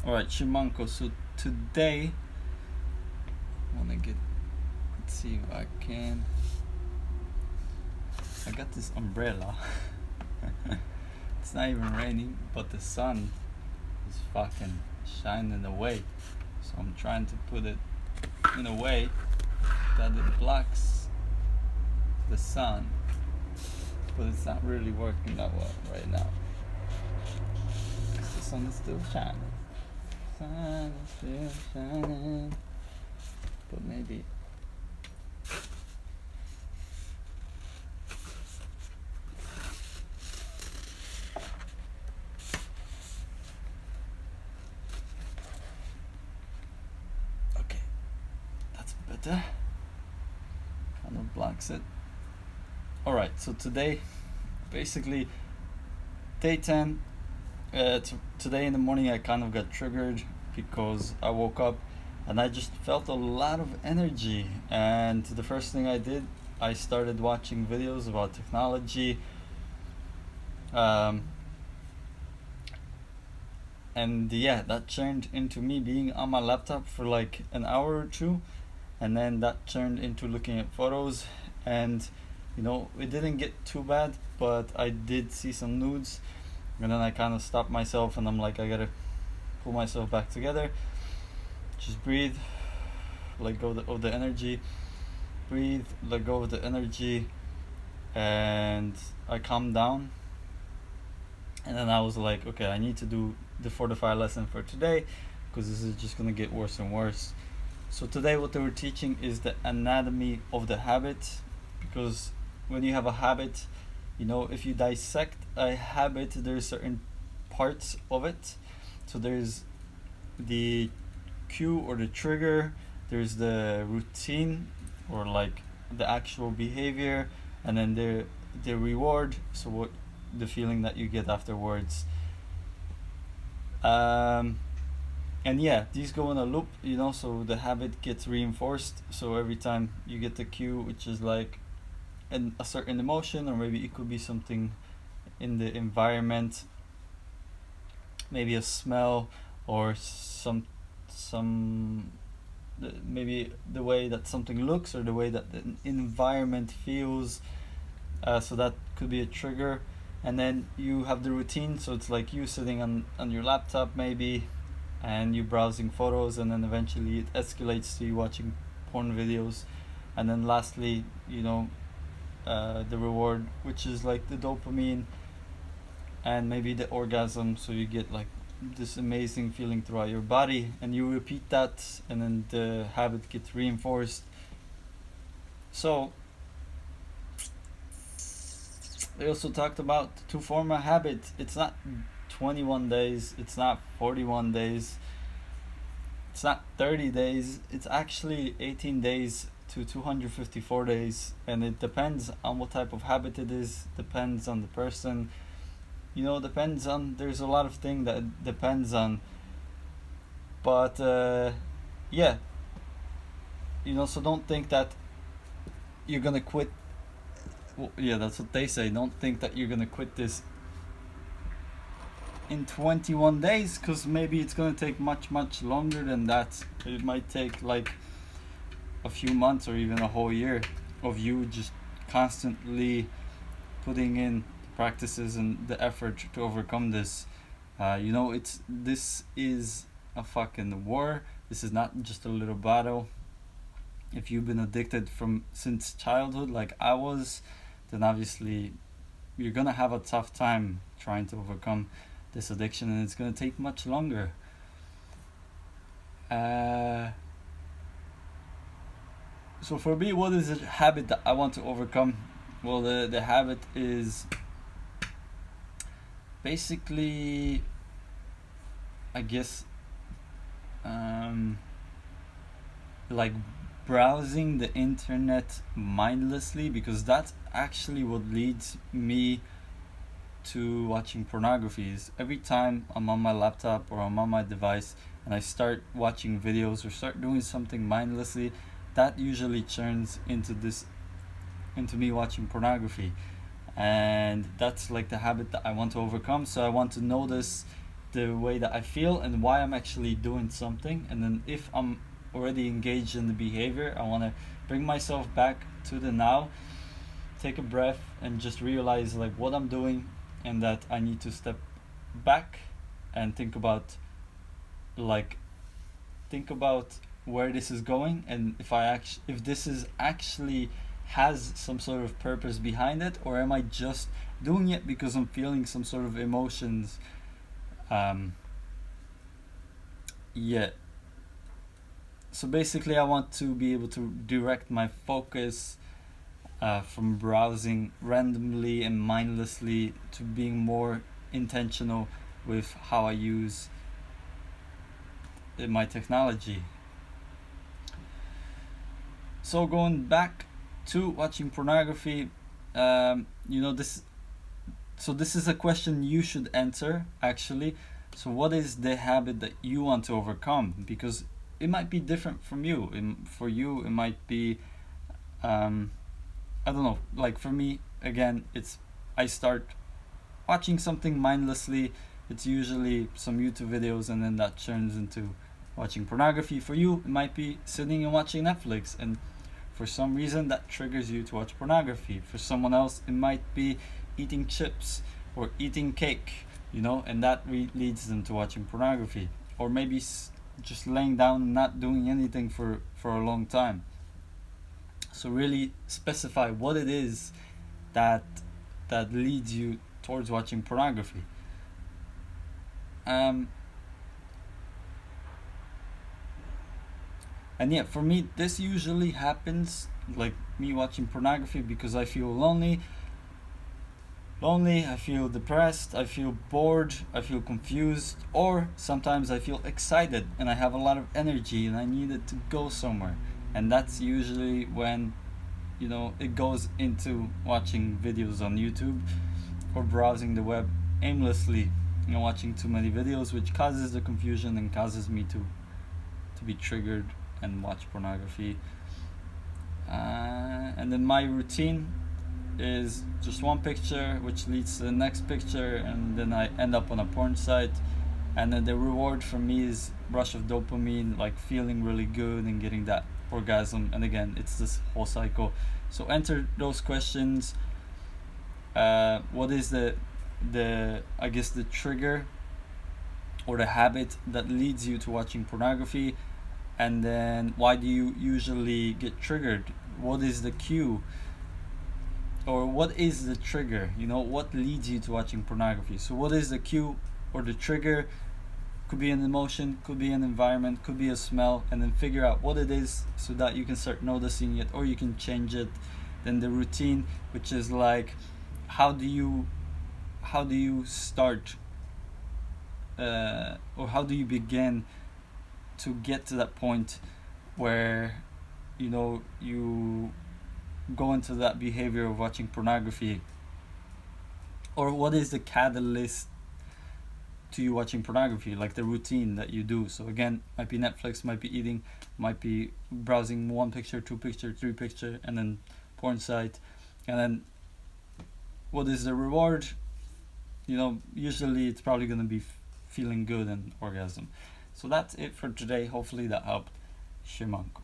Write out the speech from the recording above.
Alright, Shimanko, so today I wanna get, let's see if I can. I got this umbrella. It's not even raining, but the sun is fucking shining away. So I'm trying to put it in a way that it blocks the sun, but it's not really working that well right now. The sun is still shining. Sun is still shining. But maybe okay, that's better. Kind of blocks it. Alright, so today, basically day 10. Today in the morning I kind of got triggered because I woke up and I just felt a lot of energy, and the first thing I did, I started watching videos about technology, and yeah, that turned into me being on my laptop for like an hour or two, and then that turned into looking at photos, and it didn't get too bad, but I did see some nudes, and then I kind of stopped myself and I'm like, I gotta pull myself back together, just breathe, let go of the energy, breathe, let go of the energy, and I calmed down, and then I was like, okay, I need to do the Fortify lesson for today because this is just gonna get worse and worse. So today what they were teaching is the anatomy of the habit, because when you have a habit, if you dissect a habit, there's certain parts of it. So there's the cue or the trigger, there's the routine or like the actual behavior, and then the reward, so what the feeling that you get afterwards. And yeah, these go in a loop, so the habit gets reinforced. So every time you get the cue, which is like a certain emotion, or maybe it could be something in the environment, maybe a smell, or maybe the way that something looks, or the way that the environment feels, so that could be a trigger. And then you have the routine, so it's like you sitting on your laptop maybe, and you browsing photos, and then eventually it escalates to you watching porn videos, and then lastly, the reward, which is like the dopamine and maybe the orgasm, so you get like this amazing feeling throughout your body, and you repeat that, and then the habit gets reinforced. So they also talked about to form a habit, it's not 21 days, it's not 41 days, it's not 30 days, it's actually 18 days to 254 days, and it depends on what type of habit it is, depends on the person, depends on, there's a lot of things that it depends on, but yeah, so don't think that you're gonna quit. Well, yeah, that's what they say, don't think that you're gonna quit this in 21 days, because maybe it's gonna take much longer than that. It might take like a few months or even a whole year of you just constantly putting in practices and the effort to overcome this. This is a fucking war. This is not just a little battle. If you've been addicted since childhood like I was, then obviously you're gonna have a tough time trying to overcome this addiction, and it's gonna take much longer. So for me, what is a habit that I want to overcome? Well, the habit is basically, I guess, like browsing the internet mindlessly, because that's actually what leads me to watching pornography. Is every time I'm on my laptop or I'm on my device and I start watching videos or start doing something mindlessly, that usually turns into me watching pornography, and that's like the habit that I want to overcome. So I want to notice the way that I feel and why I'm actually doing something. And then if I'm already engaged in the behavior, I want to bring myself back to the now, take a breath, and just realize like what I'm doing, and that I need to step back and think about like where this is going, and if this is actually has some sort of purpose behind it, or am I just doing it because I'm feeling some sort of emotions. Yeah, so basically I want to be able to direct my focus from browsing randomly and mindlessly to being more intentional with how I use my technology. So going back to watching pornography, this. So this is a question you should answer actually. So what is the habit that you want to overcome? Because it might be different from you. For you, it might be, I don't know. Like for me, again, I start watching something mindlessly. It's usually some YouTube videos, and then that turns into watching pornography. For you, it might be sitting and watching Netflix, and for some reason that triggers you to watch pornography. For someone else, it might be eating chips or eating cake, and that leads them to watching pornography. Or maybe just laying down and not doing anything for a long time. So really specify what it is that leads you towards watching pornography. And yeah, for me, this usually happens, like me watching pornography, because I feel lonely, I feel depressed, I feel bored, I feel confused, or sometimes I feel excited and I have a lot of energy and I need it to go somewhere. And that's usually when, it goes into watching videos on YouTube or browsing the web aimlessly, watching too many videos, which causes the confusion and causes me to be triggered and watch pornography. And then my routine is just one picture which leads to the next picture, and then I end up on a porn site, and then the reward for me is rush of dopamine, like feeling really good and getting that orgasm. And again, it's this whole cycle. So enter those questions. What is the I guess the trigger or the habit that leads you to watching pornography? And then why do you usually get triggered? What is the cue? Or what is the trigger? What leads you to watching pornography? So what is the cue or the trigger? Could be an emotion, could be an environment, could be a smell, and then figure out what it is so that you can start noticing it, or you can change it. Then the routine, which is like, how do you start, or how do you begin to get to that point where you go into that behavior of watching pornography? Or what is the catalyst to you watching pornography, like the routine that you do? So again, might be Netflix, might be eating, might be browsing one picture, two picture, three picture, and then porn site. And then what is the reward? Usually it's probably going to be feeling good and orgasm. So that's it for today. Hopefully that helped. Siemanko.